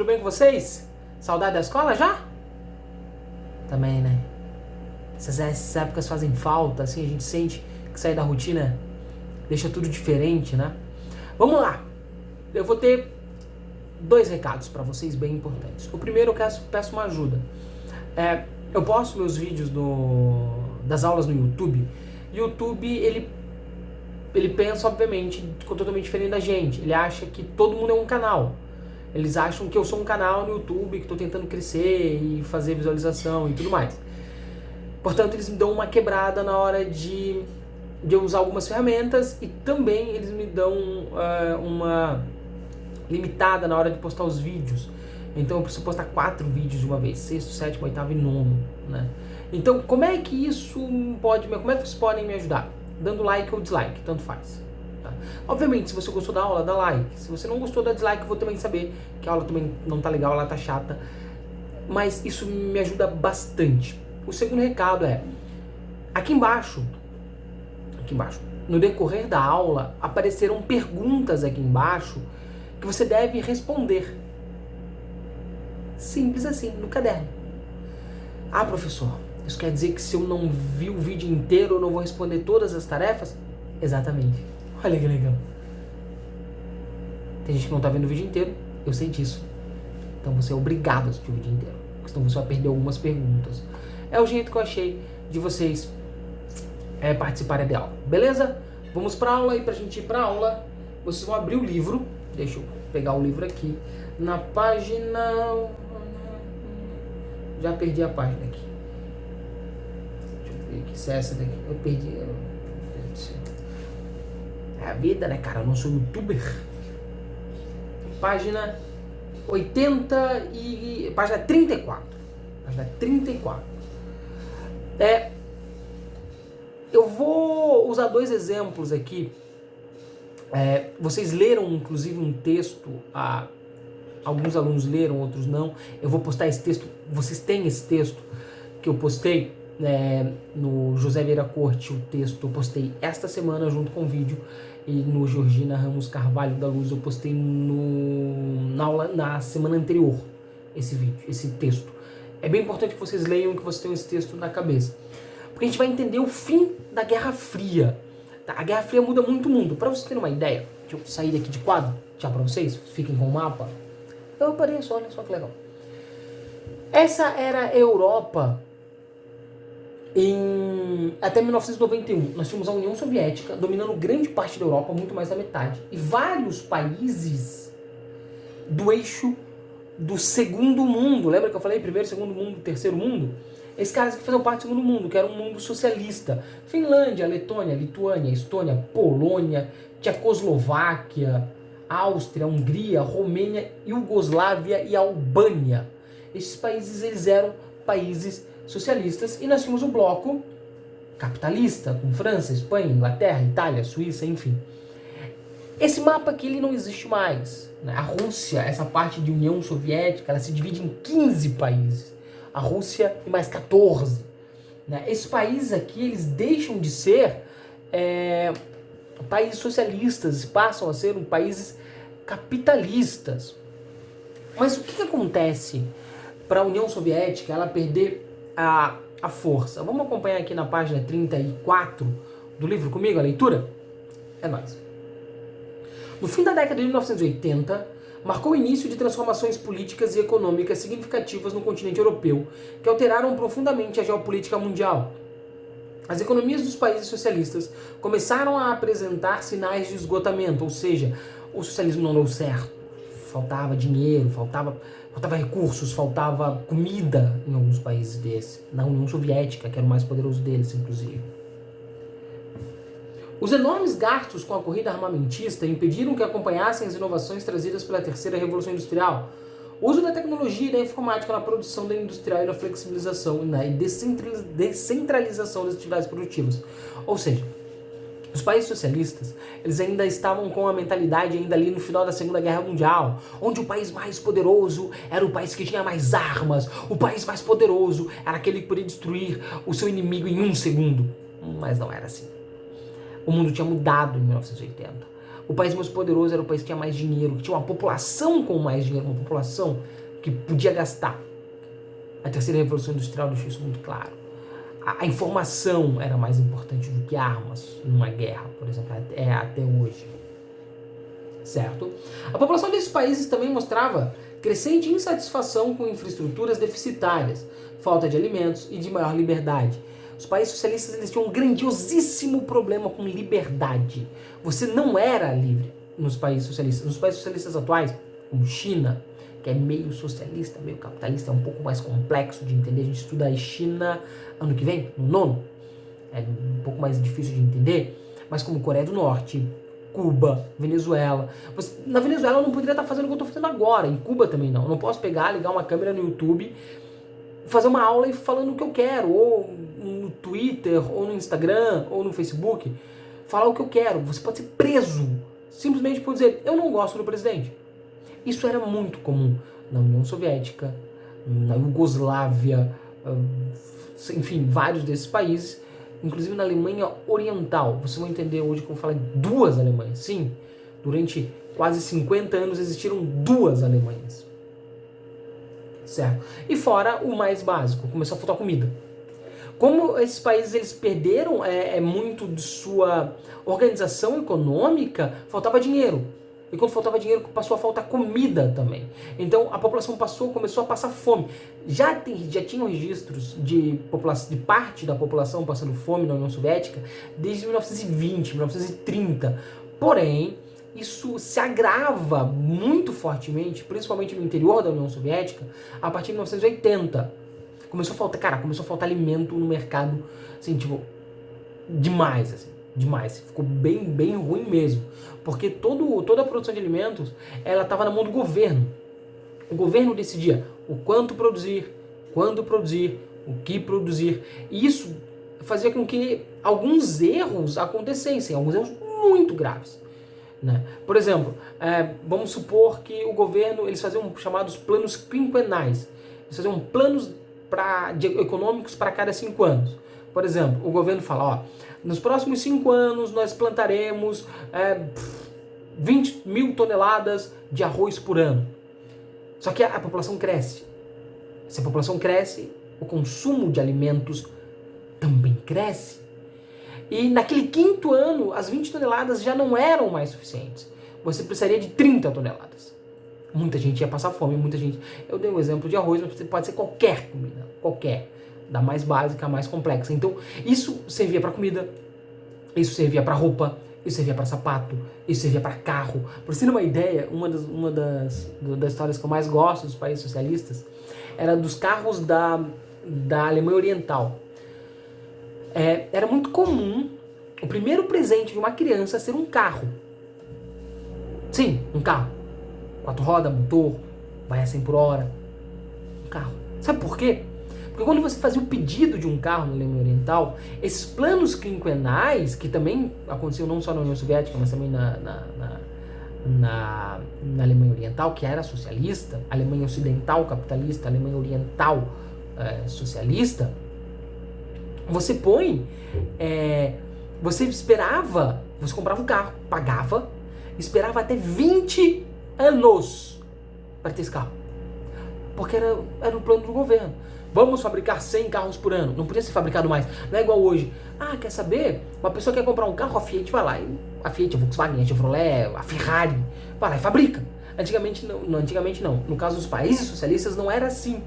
tudo bem com vocês? Saudade da escola já? Também, né? Essas épocas fazem falta, assim, a gente sente que sair da rotina deixa tudo diferente, né? Vamos lá! Eu vou ter 2 recados para vocês bem importantes. O primeiro, eu peço uma ajuda. Eu posto meus vídeos das aulas no YouTube. YouTube, ele pensa, obviamente, totalmente diferente da gente. Ele acha que todo mundo é um canal. Eles acham que eu sou um canal no YouTube, que estou tentando crescer e fazer visualização e tudo mais. Portanto, eles me dão uma quebrada na hora de eu usar algumas ferramentas e também eles me dão uma limitada na hora de postar os vídeos. Então eu preciso postar 4 vídeos de uma vez, 6º, 7º, 8º e 9º, né? Então, como é que vocês podem me ajudar? Dando like ou dislike, tanto faz. Tá? Obviamente, se você gostou da aula, dá like. Se você não gostou, dá dislike, eu vou também saber que a aula também não tá legal, ela tá chata. Mas isso me ajuda bastante. O segundo recado é, aqui embaixo, no decorrer da aula, aparecerão perguntas aqui embaixo que você deve responder. Simples assim, no caderno. Ah, professor, isso quer dizer que se eu não vi o vídeo inteiro, eu não vou responder todas as tarefas? Exatamente. Olha que legal. Tem gente que não tá vendo o vídeo inteiro, eu sei disso. Então você é obrigado a assistir o vídeo inteiro, porque senão você vai perder algumas perguntas. É o jeito que eu achei de vocês participarem da aula. Beleza? Vamos pra aula e pra gente ir pra aula, vocês vão abrir o livro. Deixa eu pegar o livro aqui. Na página... Já perdi a página aqui. Deixa eu ver aqui se é essa daqui. Eu perdi. É a vida, né, cara? Eu não sou youtuber. Página 80 e... Página 34. Página 34. Eu vou usar 2 exemplos aqui. Vocês leram, inclusive, um texto. Alguns alunos leram, outros não. Eu vou postar esse texto. Vocês têm esse texto que eu postei no José Vieira Corte. O texto eu postei esta semana junto com o vídeo. E no Georgina Ramos Carvalho da Luz eu postei na aula na semana anterior. Esse vídeo, esse texto. É bem importante que vocês leiam e que vocês tenham esse texto na cabeça. Porque a gente vai entender o fim da Guerra Fria. Tá? A Guerra Fria muda muito o mundo. Para vocês terem uma ideia, deixa eu sair daqui de quadro, já para vocês, fiquem com o mapa. Eu apareço, olha só que legal. Essa era a Europa até 1991. Nós tínhamos a União Soviética dominando grande parte da Europa, muito mais da metade. E vários países do eixo do segundo mundo. Lembra que eu falei primeiro, segundo mundo, terceiro mundo? Esses caras que faziam parte do segundo mundo, que era um mundo socialista. Finlândia, Letônia, Lituânia, Estônia, Polônia, Tchecoslováquia, Áustria, Hungria, Romênia, Iugoslávia e Albânia. Esses países, eles eram países socialistas e nós tínhamos um bloco capitalista, com França, Espanha, Inglaterra, Itália, Suíça, enfim. Esse mapa aqui, ele não existe mais. Né? A Rússia, essa parte de União Soviética, ela se divide em 15 países. A Rússia e mais 14. Né? Esses países aqui, eles deixam de ser países socialistas, passam a ser países capitalistas. Mas o que acontece para a União Soviética ela perder a força? Vamos acompanhar aqui na página 34 do livro comigo, a leitura? É nóis. No fim da década de 1980, marcou o início de transformações políticas e econômicas significativas no continente europeu, que alteraram profundamente a geopolítica mundial. As economias dos países socialistas começaram a apresentar sinais de esgotamento, ou seja, o socialismo não deu certo. Faltava dinheiro, faltava recursos, faltava comida em alguns países desses. Na União Soviética, que era o mais poderoso deles, inclusive. Os enormes gastos com a corrida armamentista impediram que acompanhassem as inovações trazidas pela terceira revolução industrial. O uso da tecnologia e da informática na produção da industrial e na flexibilização e descentralização das atividades produtivas. Ou seja, os países socialistas, eles ainda estavam com a mentalidade ainda ali no final da Segunda Guerra Mundial, onde o país mais poderoso era o país que tinha mais armas, o país mais poderoso era aquele que podia destruir o seu inimigo em 1 segundo. Mas não era assim. O mundo tinha mudado em 1980. O país mais poderoso era o país que tinha mais dinheiro, que tinha uma população com mais dinheiro, uma população que podia gastar. A terceira revolução industrial deixou isso muito claro. A informação era mais importante do que armas numa guerra, por exemplo, até hoje. Certo? A população desses países também mostrava crescente insatisfação com infraestruturas deficitárias, falta de alimentos e de maior liberdade. Os países socialistas eles tinham um grandiosíssimo problema com liberdade. Você não era livre nos países socialistas. Nos países socialistas atuais, como China, que é meio socialista, meio capitalista, é um pouco mais complexo de entender. A gente estuda a China ano que vem, no nono. É um pouco mais difícil de entender. Mas como Coreia do Norte, Cuba, Venezuela. Na Venezuela eu não poderia estar fazendo o que eu estou fazendo agora. Em Cuba também não. Eu não posso pegar, ligar uma câmera no YouTube, fazer uma aula e falando o que eu quero. Ou no Twitter, ou no Instagram, ou no Facebook. Falar o que eu quero. Você pode ser preso. Simplesmente por dizer, eu não gosto do presidente. Isso era muito comum na União Soviética, na Iugoslávia, enfim, vários desses países, inclusive na Alemanha Oriental. Vocês vão entender hoje que eu falo duas Alemanhas. Sim, durante quase 50 anos existiram duas Alemanhas. Certo? E fora o mais básico, começou a faltar comida. Como esses países eles perderam muito de sua organização econômica, faltava dinheiro. E quando faltava dinheiro, passou a faltar comida também. Então a população começou a passar fome. Já tinham registros de parte da população passando fome na União Soviética desde 1920, 1930. Porém, isso se agrava muito fortemente, principalmente no interior da União Soviética, a partir de 1980. Começou a faltar alimento no mercado, assim, tipo, demais, assim. Demais, ficou bem ruim mesmo, porque toda a produção de alimentos ela estava na mão do governo. O governo decidia o quanto produzir, quando produzir, o que produzir, e isso fazia com que alguns erros acontecessem, alguns erros muito graves, né? Por exemplo, vamos supor que o governo eles faziam chamados planos quinquenais, eles faziam planos econômicos para cada 5 anos. Por exemplo, o governo fala, ó, nos próximos 5 anos nós plantaremos 20 mil toneladas de arroz por ano. Só que a população cresce. Se a população cresce, o consumo de alimentos também cresce. E naquele 5º ano, as 20 toneladas já não eram mais suficientes. Você precisaria de 30 toneladas. Muita gente ia passar fome, muita gente... Eu dei um exemplo de arroz, mas pode ser qualquer comida, qualquer. Da mais básica à mais complexa. Então, isso servia para comida, isso servia para roupa, isso servia para sapato, isso servia para carro. Por você ter uma ideia, uma das histórias que eu mais gosto dos países socialistas era dos carros da Alemanha Oriental. Era muito comum o primeiro presente de uma criança ser um carro. Sim, um carro. 4 rodas, motor, vai a 100 por hora. Um carro. Sabe por quê? Porque quando você fazia o pedido de um carro na Alemanha Oriental, esses planos quinquenais, que também aconteciam não só na União Soviética, mas também na Alemanha Oriental, que era socialista, Alemanha Ocidental capitalista, Alemanha Oriental socialista, você você esperava, você comprava um carro, pagava, esperava até 20 anos para ter esse carro. Porque era o plano do governo. Vamos fabricar 100 carros por ano. Não podia ser fabricado mais. Não é igual hoje. Quer saber? Uma pessoa quer comprar um carro, a Fiat vai lá. A Fiat, a Volkswagen, a Chevrolet, a Ferrari. Vai lá e fabrica. Antigamente não. No caso dos países socialistas não era assim.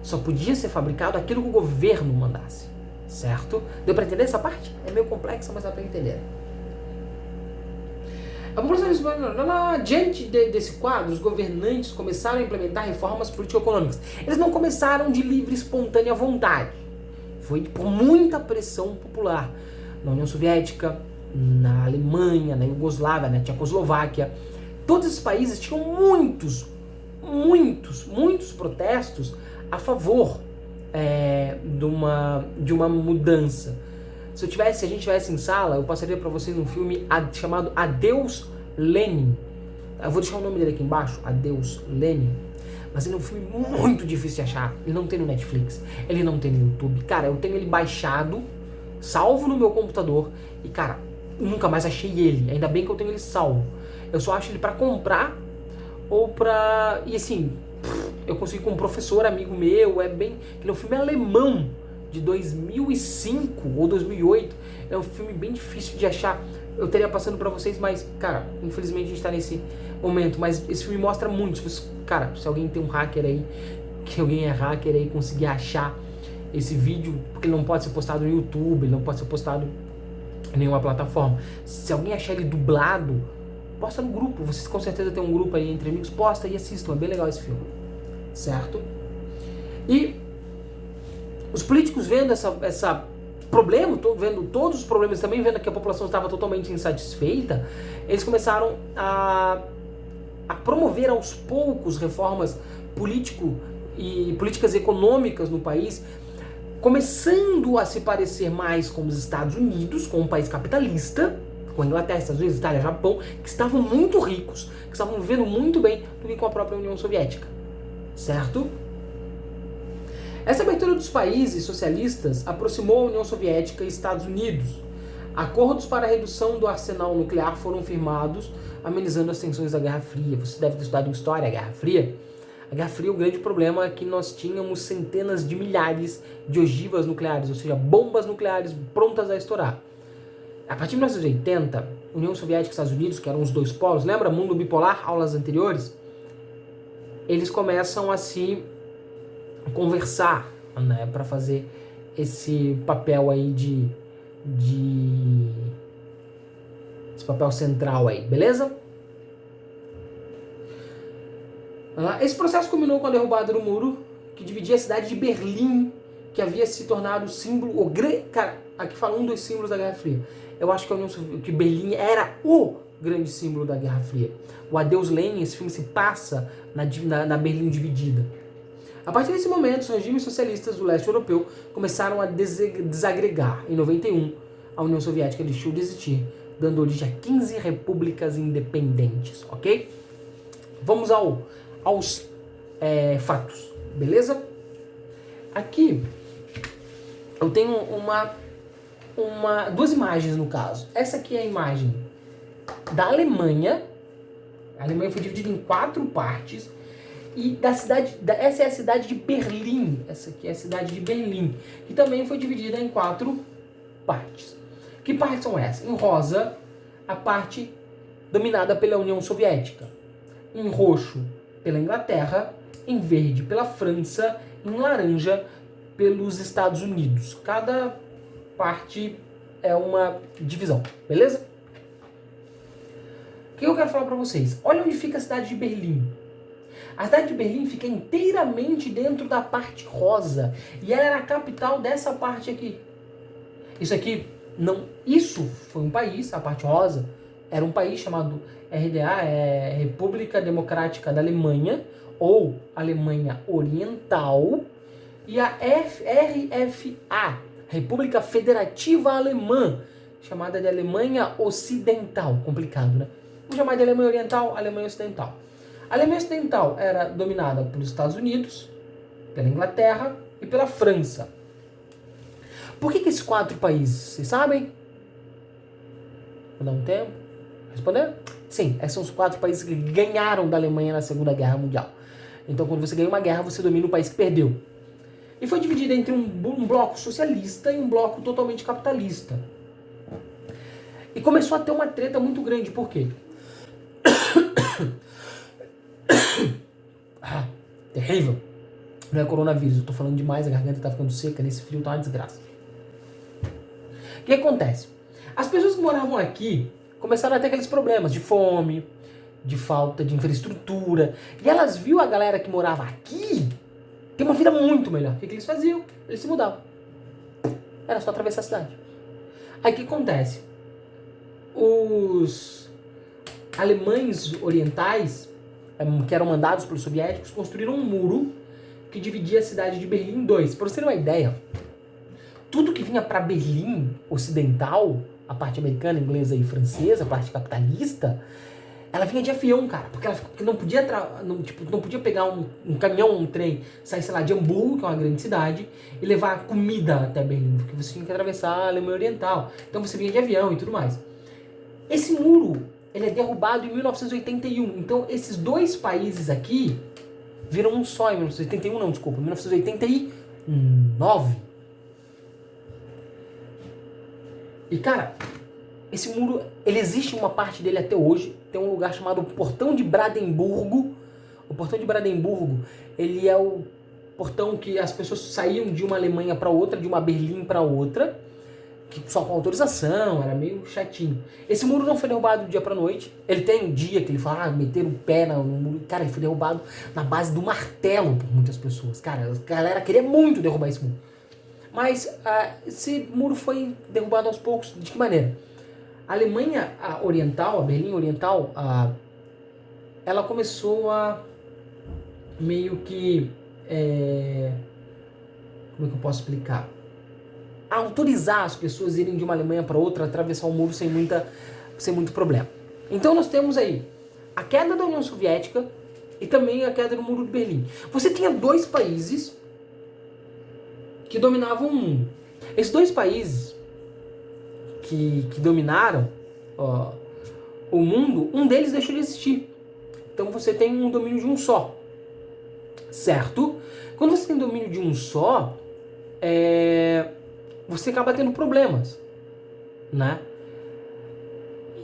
Só podia ser fabricado aquilo que o governo mandasse. Certo? Deu para entender essa parte? É meio complexa, mas dá para entender. A população espanhola, diante desse quadro, os governantes começaram a implementar reformas político-econômicas. Eles não começaram de livre e espontânea vontade. Foi por muita pressão popular. Na União Soviética, na Alemanha, na Iugoslávia, na Tchecoslováquia. Todos esses países tinham muitos protestos a favor de uma mudança. Se a gente tivesse em sala, eu passaria para vocês um filme chamado Adeus Lenin. Eu vou deixar o nome dele aqui embaixo, Adeus Lenin. Mas ele é um filme muito difícil de achar. Ele não tem no Netflix, ele não tem no YouTube. Cara, eu tenho ele baixado, salvo no meu computador. E cara, nunca mais achei ele. Ainda bem que eu tenho ele salvo. Eu só acho ele pra comprar ou pra... E assim, eu consegui com um professor amigo meu, é bem... Ele é um filme alemão de 2005 ou 2008. É um filme bem difícil de achar. Eu teria passando pra vocês, mas, cara, infelizmente a gente tá nesse momento. Mas esse filme mostra muito. Cara, se alguém tem um hacker aí, que alguém é hacker aí, conseguir achar esse vídeo, porque ele não pode ser postado no YouTube, ele não pode ser postado em nenhuma plataforma. Se alguém achar ele dublado, posta no grupo. Vocês com certeza tem um grupo aí entre amigos, posta e assistam. É bem legal esse filme, certo? E os políticos vendo essa problema, vendo todos os problemas, também vendo que a população estava totalmente insatisfeita, eles começaram a promover aos poucos reformas políticas econômicas no país, começando a se parecer mais com os Estados Unidos, com um país capitalista, com a Inglaterra, Estados Unidos, Itália, Japão, que estavam muito ricos, que estavam vivendo muito bem, do que com a própria União Soviética, certo? Essa abertura dos países socialistas aproximou a União Soviética e Estados Unidos. Acordos para a redução do arsenal nuclear foram firmados, amenizando as tensões da Guerra Fria. Você deve ter estudado em história a Guerra Fria. A Guerra Fria, o grande problema é que nós tínhamos centenas de milhares de ogivas nucleares, ou seja, bombas nucleares prontas a estourar. A partir de 1980, União Soviética e Estados Unidos, que eram os dois polos, lembra? Mundo bipolar, aulas anteriores? Eles começam a se conversar, né, para fazer esse papel aí esse papel central aí, beleza? Esse processo culminou com a derrubada do muro que dividia a cidade de Berlim, que havia se tornado o símbolo, cara, aqui fala um dos símbolos da Guerra Fria. Eu acho que Berlim era o grande símbolo da Guerra Fria. O Adeus Lenin, esse filme se passa na Berlim dividida. A partir desse momento, os regimes socialistas do leste europeu começaram a desagregar. Em 91, a União Soviética deixou de existir, dando origem a 15 repúblicas independentes, ok? Vamos aos fatos, beleza? Aqui eu tenho duas imagens no caso. Essa aqui é a imagem da Alemanha. A Alemanha foi dividida em 4 partes. E essa é a cidade de Berlim. Essa aqui é a cidade de Berlim, que também foi dividida em 4 partes. Que partes são essas? Em rosa, a parte dominada pela União Soviética. Em roxo, pela Inglaterra. Em verde, pela França. Em laranja, pelos Estados Unidos. Cada parte é uma divisão, beleza? O que eu quero falar pra vocês? Olha onde fica a cidade de Berlim. A cidade de Berlim fica inteiramente dentro da parte rosa. E ela era a capital dessa parte aqui. Isso foi um país, a parte rosa, era um país chamado RDA, República Democrática da Alemanha, ou Alemanha Oriental, e a RFA, República Federativa Alemã, chamada de Alemanha Ocidental. Complicado, né? Vamos chamar de Alemanha Oriental, Alemanha Ocidental. A Alemanha Ocidental era dominada pelos Estados Unidos, pela Inglaterra e pela França. Por que esses 4 países? Vocês sabem? Vou dar um tempo. Responder? Sim, esses são os 4 países que ganharam da Alemanha na Segunda Guerra Mundial. Então, quando você ganha uma guerra, você domina o país que perdeu. E foi dividida entre um bloco socialista e um bloco totalmente capitalista. E começou a ter uma treta muito grande. Por quê? Terrível. Não é coronavírus, eu tô falando demais, a garganta tá ficando seca, nesse frio tá uma desgraça. O que acontece? As pessoas que moravam aqui começaram a ter aqueles problemas de fome, de falta de infraestrutura, e elas viu a galera que morava aqui ter uma vida muito melhor. O que eles faziam? Eles se mudavam. Era só atravessar a cidade. Aí o que acontece? Os alemães orientais, que eram mandados pelos soviéticos, construíram um muro que dividia a cidade de Berlim em 2. Para você ter uma ideia, tudo que vinha para Berlim Ocidental, a parte americana, inglesa e francesa, a parte capitalista, ela vinha de avião, cara, porque ela não podia pegar um caminhão, um trem, sair, sei lá, de Hamburgo, que é uma grande cidade, e levar comida até Berlim, porque você tinha que atravessar a Alemanha Oriental. Então você vinha de avião e tudo mais. Esse muro, ele é derrubado em 1981. Então, esses dois países aqui viram um só em 1981, não, desculpa, 1989. E, cara, esse muro, ele existe uma parte dele até hoje. Tem um lugar chamado Portão de Brandemburgo. O Portão de Brandemburgo, ele é o portão que as pessoas saíam de uma Alemanha para outra, de uma Berlim para outra, que só com autorização, era meio chatinho. Esse muro não foi derrubado do dia pra noite. Ele tem um dia que ele fala, meteram o pé no muro. Cara, ele foi derrubado na base do martelo por muitas pessoas. Cara, a galera queria muito derrubar esse muro. Mas esse muro foi derrubado aos poucos. De que maneira? A Alemanha Oriental, a Berlim Oriental, ela começou a meio que... como é que eu posso explicar? A autorizar as pessoas a irem de uma Alemanha para outra, atravessar o muro sem muito problema. Então nós temos aí a queda da União Soviética e também a queda do Muro de Berlim. Você tinha dois países que dominavam o mundo. Esses dois países que dominaram o mundo, um deles deixou de existir. Então você tem um domínio de um só. Certo? Quando você tem domínio de um só, você acaba tendo problemas, né?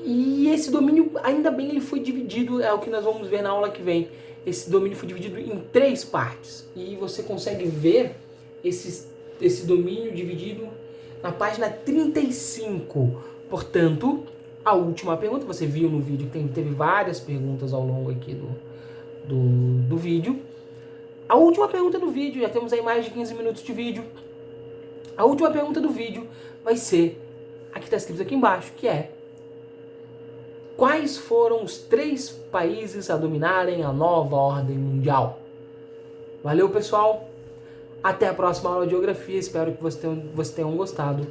E esse domínio, ainda bem, ele foi dividido, é o que nós vamos ver na aula que vem. Esse domínio foi dividido em 3 partes. E você consegue ver esse domínio dividido na página 35. Portanto, a última pergunta, você viu no vídeo que teve várias perguntas ao longo aqui do vídeo. A última pergunta do vídeo, já temos aí mais de 15 minutos de vídeo. A última pergunta do vídeo vai ser, aqui está escrito aqui embaixo, que é: quais foram os 3 países a dominarem a nova ordem mundial? Valeu, pessoal! Até a próxima aula de geografia, espero que vocês tenham gostado.